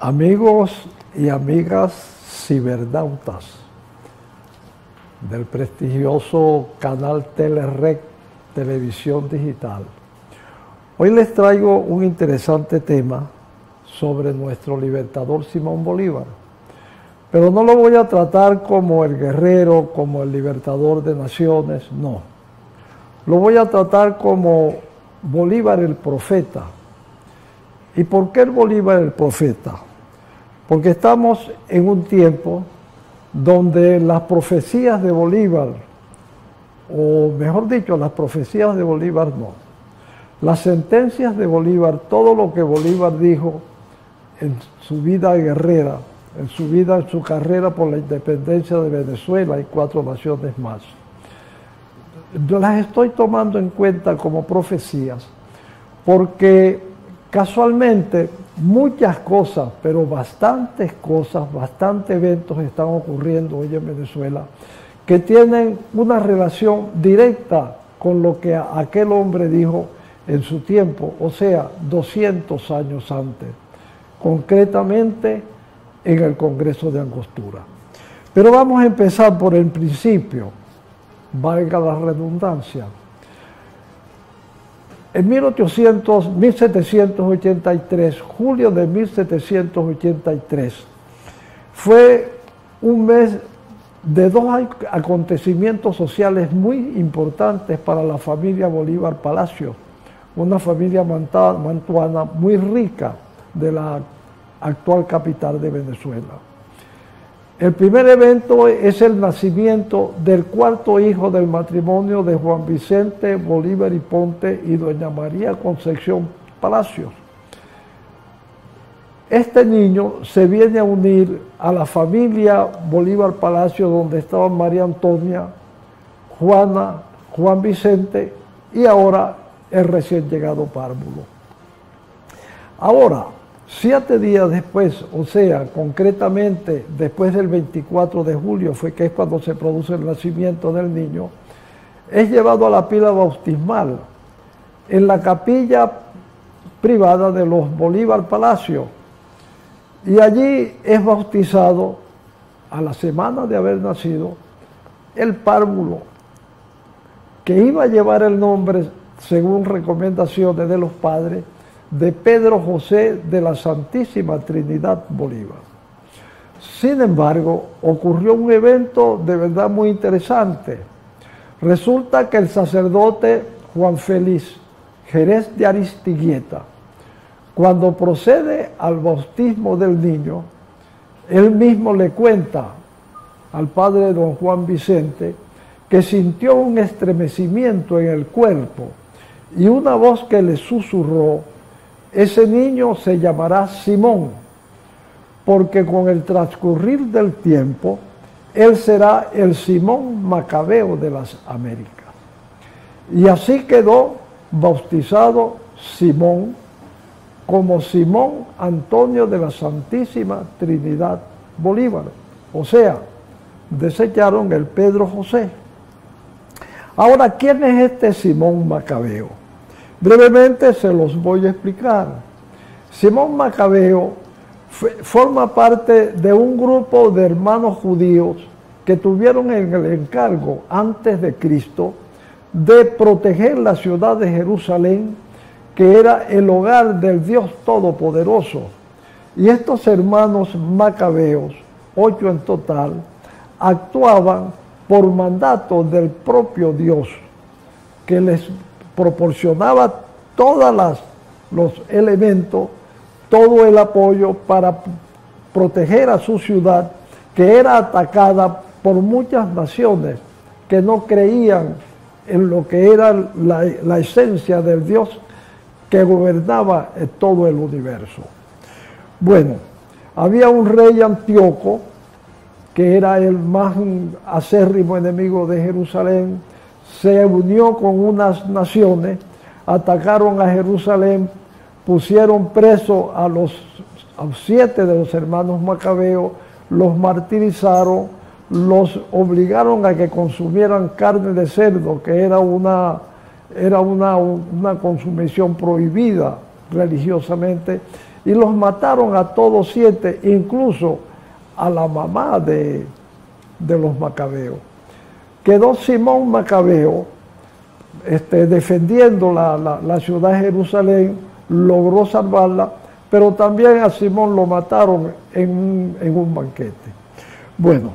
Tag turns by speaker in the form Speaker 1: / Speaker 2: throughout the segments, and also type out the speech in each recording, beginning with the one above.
Speaker 1: Amigos y amigas cibernautas del prestigioso canal Telerec Televisión Digital, hoy les traigo un interesante tema sobre nuestro libertador Simón Bolívar, pero no lo voy a tratar como el guerrero, como el libertador de naciones, no. Lo voy a tratar como Bolívar el profeta. ¿Y por qué el Bolívar el profeta? Porque estamos en un tiempo donde las profecías de Bolívar, o mejor dicho, las profecías de Bolívar no, las sentencias de Bolívar, todo lo que Bolívar dijo en su vida guerrera, en su carrera por la independencia de Venezuela y 4 naciones más, yo las estoy tomando en cuenta como profecías porque casualmente muchas cosas, pero bastantes cosas, bastantes eventos están ocurriendo hoy en Venezuela que tienen una relación directa con lo que aquel hombre dijo en su tiempo, o sea, 200 años antes, concretamente en el Congreso de Angostura. Pero vamos a empezar por el principio, valga la redundancia. En 1783, julio de 1783, fue un mes de 2 acontecimientos sociales muy importantes para la familia Bolívar Palacio, una familia mantuana muy rica de la actual capital de Venezuela. El primer evento es el nacimiento del 4º hijo del matrimonio de Juan Vicente Bolívar y Ponte y doña María Concepción Palacios. Este niño se viene a unir a la familia Bolívar Palacios, donde estaban María Antonia, Juana, Juan Vicente y ahora el recién llegado Párvulo. Ahora, 7 días después, o sea, concretamente después del 24 de julio, que es cuando se produce el nacimiento del niño, es llevado a la pila bautismal en la capilla privada de los Bolívar Palacio, y allí es bautizado a la semana de haber nacido el párvulo, que iba a llevar el nombre, según recomendaciones de los padres, de Pedro José de la Santísima Trinidad Bolívar. Sin embargo, ocurrió un evento de verdad muy interesante. Resulta que el sacerdote Juan Félix Jerez de Aristigueta, cuando procede al bautismo del niño, él mismo le cuenta al padre don Juan Vicente que sintió un estremecimiento en el cuerpo y una voz que le susurró: ese niño se llamará Simón, porque con el transcurrir del tiempo, él será el Simón Macabeo de las Américas. Y así quedó bautizado Simón como Simón Antonio de la Santísima Trinidad Bolívar. O sea, desecharon el Pedro José. Ahora, ¿quién es este Simón Macabeo? Brevemente se los voy a explicar. Simón Macabeo forma parte de un grupo de hermanos judíos que tuvieron el encargo antes de Cristo de proteger la ciudad de Jerusalén, que era el hogar del Dios Todopoderoso. Y estos hermanos macabeos, 8 en total, actuaban por mandato del propio Dios, que les proporcionaba todos los elementos, todo el apoyo para proteger a su ciudad, que era atacada por muchas naciones que no creían en lo que era la esencia del Dios que gobernaba todo el universo. Bueno, había un rey Antíoco, que era el más acérrimo enemigo de Jerusalén. Se unió con unas naciones, atacaron a Jerusalén, pusieron preso a 7 de los hermanos macabeos, los martirizaron, los obligaron a que consumieran carne de cerdo, que era una consumición prohibida religiosamente, y los mataron a todos 7, incluso a la mamá de los macabeos. Quedó Simón Macabeo defendiendo la ciudad de Jerusalén, logró salvarla, pero también a Simón lo mataron en un banquete. Bueno,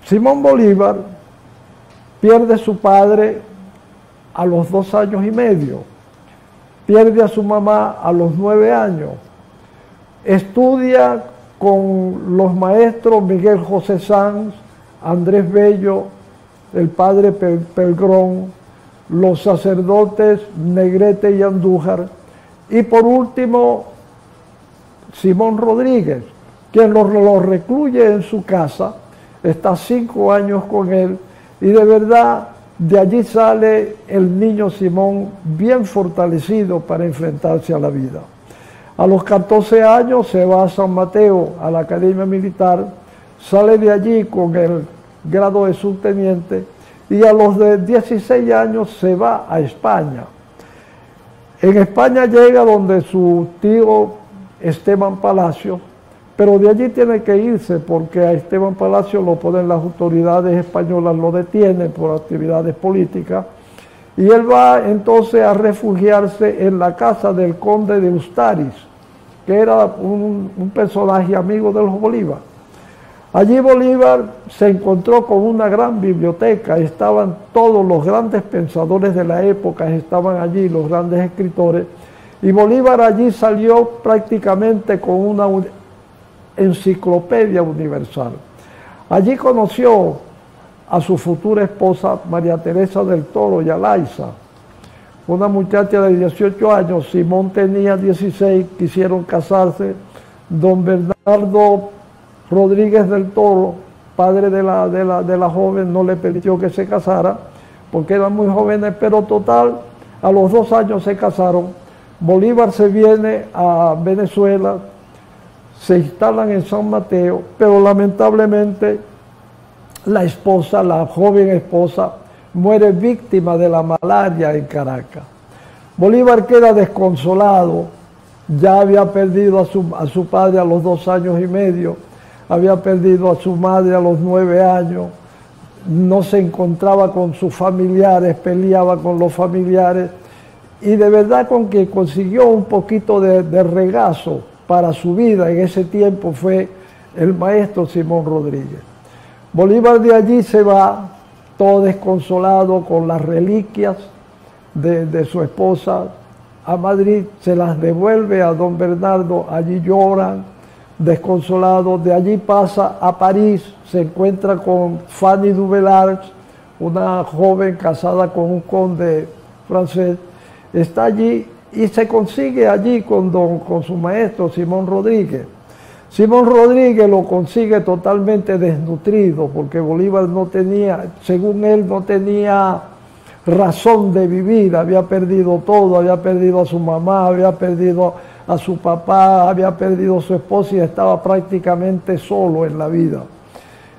Speaker 1: Simón Bolívar pierde a su padre a los 2 años y medio, pierde a su mamá a los 9 años, estudia con los maestros Miguel José Sanz, Andrés Bello, el padre Pelgrón, los sacerdotes Negrete y Andújar, y por último Simón Rodríguez, quien lo recluye en su casa, está 5 años con él, y de verdad de allí sale el niño Simón bien fortalecido para enfrentarse a la vida. A los 14 años se va a San Mateo, a la Academia Militar, sale de allí con el grado de subteniente, y a los 16 años se va a España. En España llega donde su tío Esteban Palacio, pero de allí tiene que irse porque a Esteban Palacio lo ponen las autoridades españolas, lo detienen por actividades políticas, y él va entonces a refugiarse en la casa del conde de Ustaris, que era un personaje amigo de los Bolívar. Allí Bolívar se encontró con una gran biblioteca, estaban todos los grandes pensadores de la época, estaban allí los grandes escritores, y Bolívar allí salió prácticamente con una enciclopedia universal. Allí conoció a su futura esposa María Teresa del Toro y Alaiza, una muchacha de 18 años, Simón tenía 16, quisieron casarse, don Bernardo Rodríguez del Toro, padre de la joven, no le permitió que se casara, porque eran muy jóvenes, pero total, a los 2 años se casaron. Bolívar se viene a Venezuela, se instalan en San Mateo, pero lamentablemente la esposa, la joven esposa, muere víctima de la malaria en Caracas. Bolívar queda desconsolado, ya había perdido a su padre a los 2 años y medio, había perdido a su madre a los 9 años, no se encontraba con sus familiares, peleaba con los familiares, y de verdad con que consiguió un poquito de regazo para su vida en ese tiempo fue el maestro Simón Rodríguez. Bolívar de allí se va todo desconsolado con las reliquias de su esposa a Madrid, se las devuelve a don Bernardo, allí lloran, desconsolado, de allí pasa a París, se encuentra con Fanny Duvillard, una joven casada con un conde francés, está allí y se consigue allí con su maestro Simón Rodríguez. Simón Rodríguez lo consigue totalmente desnutrido porque Bolívar no tenía, según él, no tenía razón de vivir, había perdido todo, había perdido a su mamá, había perdido a su papá, había perdido a su esposa y estaba prácticamente solo en la vida.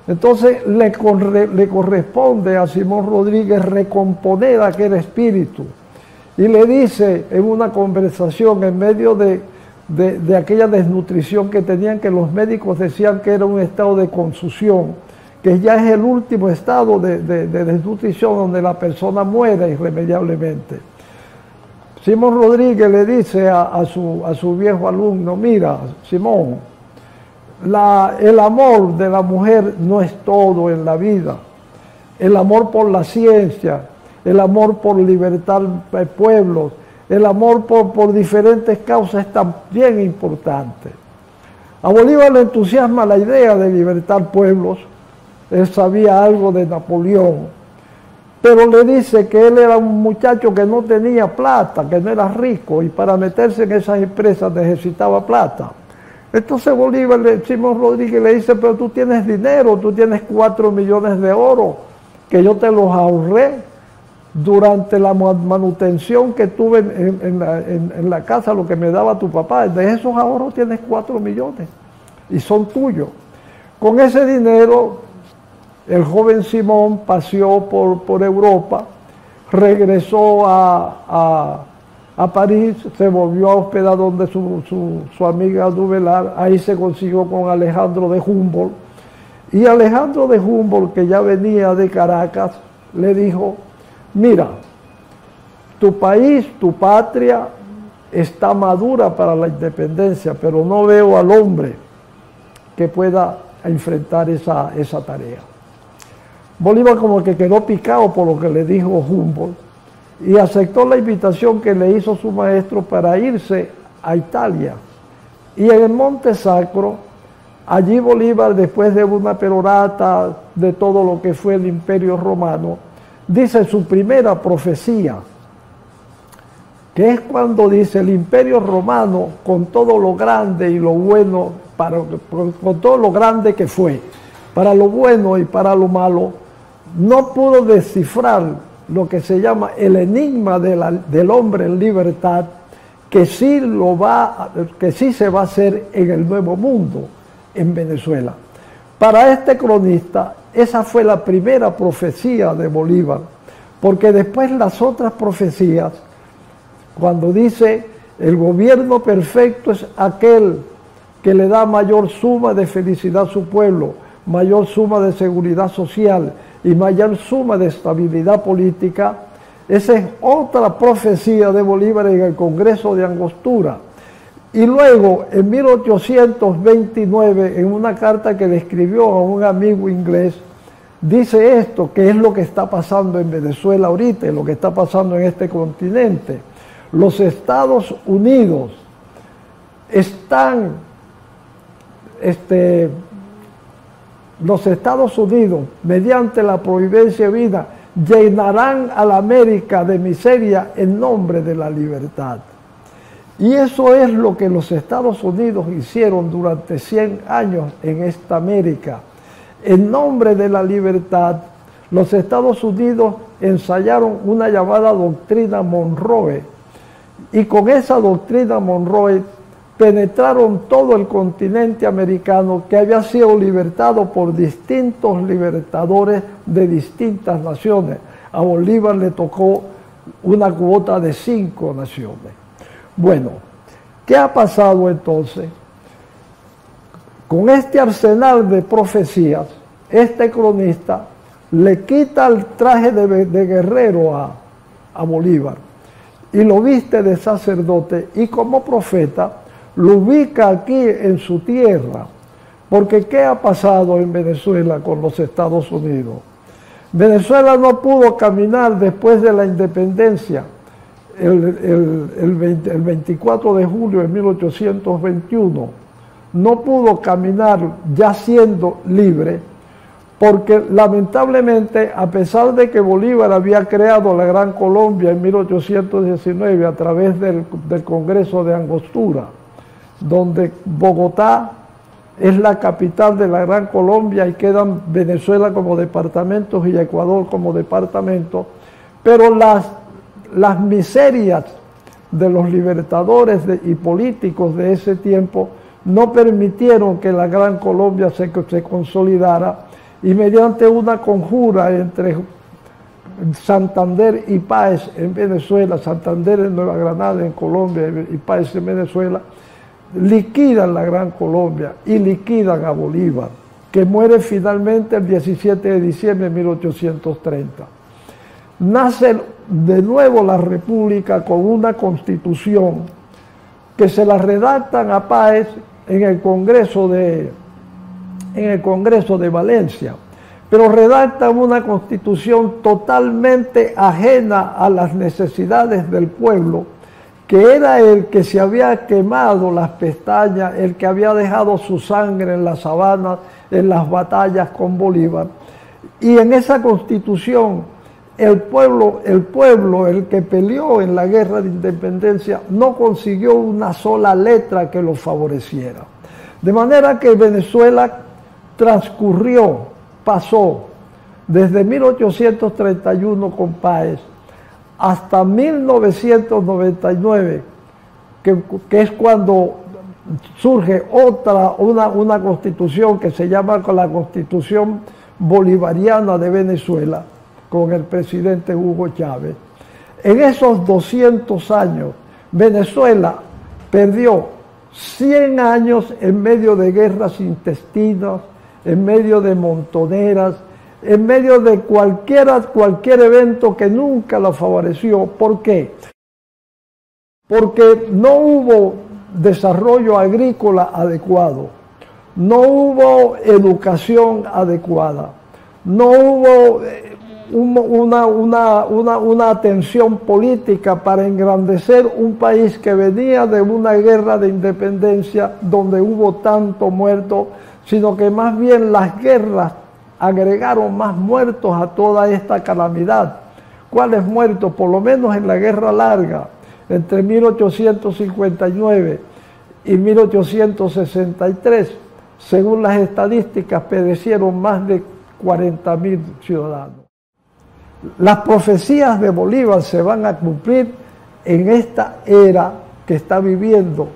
Speaker 1: Entonces le corresponde a Simón Rodríguez recomponer aquel espíritu y le dice en una conversación en medio de aquella desnutrición que tenían, que los médicos decían que era un estado de confusión, que ya es el último estado de desnutrición donde la persona muere irremediablemente. Simón Rodríguez le dice a su viejo alumno: mira, Simón, el amor de la mujer no es todo en la vida. El amor por la ciencia, el amor por libertar pueblos, el amor por diferentes causas es también importante. A Bolívar le entusiasma la idea de libertar pueblos, él sabía algo de Napoleón, pero le dice que él era un muchacho que no tenía plata, que no era rico, y para meterse en esas empresas necesitaba plata. Entonces Bolívar, Simón Rodríguez le dice: pero tú tienes dinero, tú tienes 4 millones de oro, que yo te los ahorré durante la manutención que tuve en la casa, lo que me daba tu papá. De esos ahorros tienes 4 millones y son tuyos. Con ese dinero el joven Simón paseó por Europa, regresó a a París, se volvió a hospedar donde su amiga Duvelar, ahí se consiguió con Alejandro de Humboldt, y Alejandro de Humboldt, que ya venía de Caracas, le dijo: mira, tu país, tu patria está madura para la independencia, pero no veo al hombre que pueda enfrentar esa tarea. Bolívar como que quedó picado por lo que le dijo Humboldt y aceptó la invitación que le hizo su maestro para irse a Italia. Y en el Monte Sacro, allí Bolívar, después de una perorata de todo lo que fue el Imperio Romano, dice su primera profecía, que es cuando dice: el Imperio Romano, con todo lo grande y lo bueno, con todo lo grande que fue, para lo bueno y para lo malo, no pudo descifrar lo que se llama el enigma del hombre en libertad, que sí se va a hacer en el Nuevo Mundo, en Venezuela. Para este cronista, esa fue la primera profecía de Bolívar, porque después las otras profecías, cuando dice: el gobierno perfecto es aquel que le da mayor suma de felicidad a su pueblo, mayor suma de seguridad social y mayor suma de estabilidad política, esa es otra profecía de Bolívar en el Congreso de Angostura. Y luego, en 1829, en una carta que le escribió a un amigo inglés, dice esto, que es lo que está pasando en Venezuela ahorita, lo que está pasando en este continente. Los Estados Unidos mediante la providencia divina, llenarán a la América de miseria en nombre de la libertad. Y eso es lo que los Estados Unidos hicieron durante 100 años en esta América. En nombre de la libertad, los Estados Unidos ensayaron una llamada doctrina Monroe, y con esa doctrina Monroe penetraron todo el continente americano, que había sido libertado por distintos libertadores de distintas naciones. A Bolívar le tocó una cuota de 5 naciones. Bueno, ¿qué ha pasado entonces? Con este arsenal de profecías, este cronista le quita el traje de guerrero a Bolívar y lo viste de sacerdote, y como profeta lo ubica aquí en su tierra. Porque ¿qué ha pasado en Venezuela con los Estados Unidos? Venezuela no pudo caminar después de la independencia, el 24 de julio de 1821, no pudo caminar ya siendo libre, porque lamentablemente, a pesar de que Bolívar había creado la Gran Colombia en 1819 a través del Congreso de Angostura, donde Bogotá es la capital de la Gran Colombia y quedan Venezuela como departamentos y Ecuador como departamento, pero las miserias de los libertadores y políticos de ese tiempo no permitieron que la Gran Colombia se consolidara, y mediante una conjura entre Santander y Páez en Venezuela, Santander en Nueva Granada en Colombia y Páez en Venezuela, liquidan la Gran Colombia y liquidan a Bolívar, que muere finalmente el 17 de diciembre de 1830. Nace de nuevo la República con una constitución que se la redactan a Páez en el Congreso de Valencia, pero redactan una constitución totalmente ajena a las necesidades del pueblo, que era el que se había quemado las pestañas, el que había dejado su sangre en la sabana, en las batallas con Bolívar. Y en esa constitución, el pueblo, el que peleó en la guerra de independencia, no consiguió una sola letra que lo favoreciera. De manera que Venezuela pasó desde 1831 con Páez hasta 1999, que es cuando surge una constitución que se llama la Constitución Bolivariana de Venezuela, con el presidente Hugo Chávez. En esos 200 años, Venezuela perdió 100 años en medio de guerras intestinas, en medio de montoneras, en medio de cualquier evento que nunca la favoreció. ¿Por qué? Porque no hubo desarrollo agrícola adecuado, no hubo educación adecuada, no hubo una atención política para engrandecer un país que venía de una guerra de independencia donde hubo tanto muerto, sino que más bien las guerras agregaron más muertos a toda esta calamidad. ¿Cuáles muertos? Por lo menos en la Guerra Larga, entre 1859 y 1863, según las estadísticas, perecieron más de 40.000 ciudadanos. Las profecías de Bolívar se van a cumplir en esta era que está viviendo,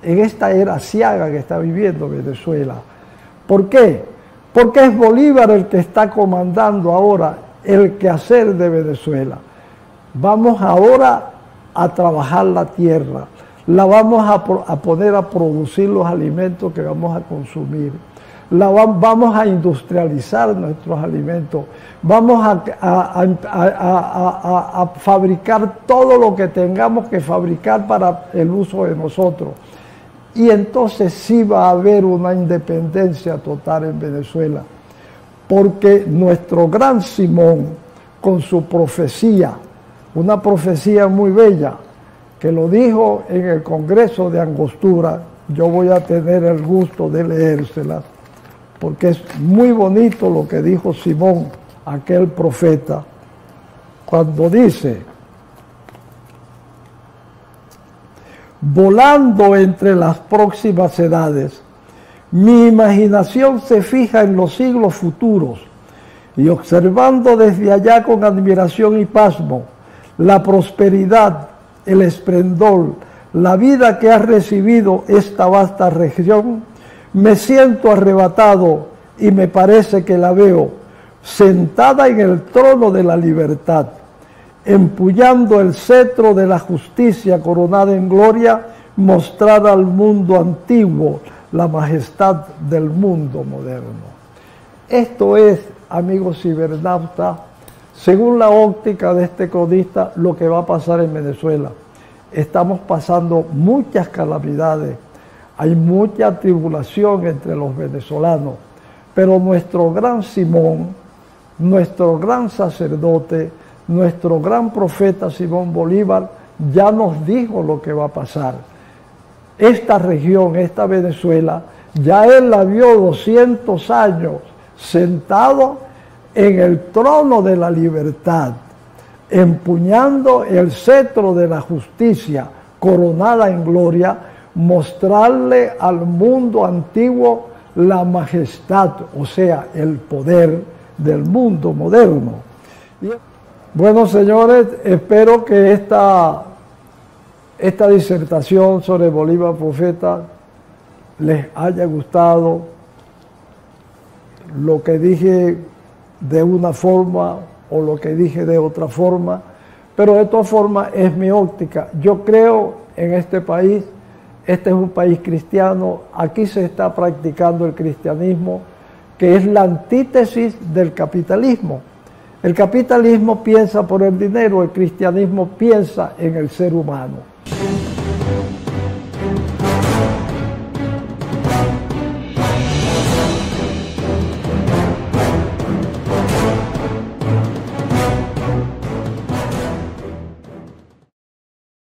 Speaker 1: en esta era aciaga que está viviendo Venezuela. ¿Por qué? Porque es Bolívar el que está comandando ahora el quehacer de Venezuela. Vamos ahora a trabajar la tierra, la vamos a poner a producir los alimentos que vamos a consumir, vamos a industrializar nuestros alimentos, vamos a fabricar todo lo que tengamos que fabricar para el uso de nosotros. Y entonces sí va a haber una independencia total en Venezuela, porque nuestro gran Simón, con su profecía, una profecía muy bella, que lo dijo en el Congreso de Angostura, yo voy a tener el gusto de leérsela, porque es muy bonito lo que dijo Simón, aquel profeta, cuando dice: volando entre las próximas edades, mi imaginación se fija en los siglos futuros y observando desde allá con admiración y pasmo la prosperidad, el esplendor, la vida que ha recibido esta vasta región, me siento arrebatado y me parece que la veo sentada en el trono de la libertad, empuñando el cetro de la justicia coronada en gloria, mostrar al mundo antiguo la majestad del mundo moderno. Esto es, amigos cibernautas, según la óptica de este cronista, lo que va a pasar en Venezuela. Estamos pasando muchas calamidades, hay mucha tribulación entre los venezolanos, pero nuestro gran Simón, nuestro gran sacerdote, nuestro gran profeta Simón Bolívar ya nos dijo lo que va a pasar. Esta región, esta Venezuela, ya él la vio 200 años sentado en el trono de la libertad, empuñando el cetro de la justicia, coronada en gloria, mostrarle al mundo antiguo la majestad, o sea, el poder del mundo moderno. Bueno, señores, espero que esta disertación sobre Bolívar Profeta les haya gustado. Lo que dije de una forma o lo que dije de otra forma, pero de todas formas es mi óptica. Yo creo en este país, este es un país cristiano, aquí se está practicando el cristianismo, que es la antítesis del capitalismo. El capitalismo piensa por el dinero, el cristianismo piensa en el ser humano.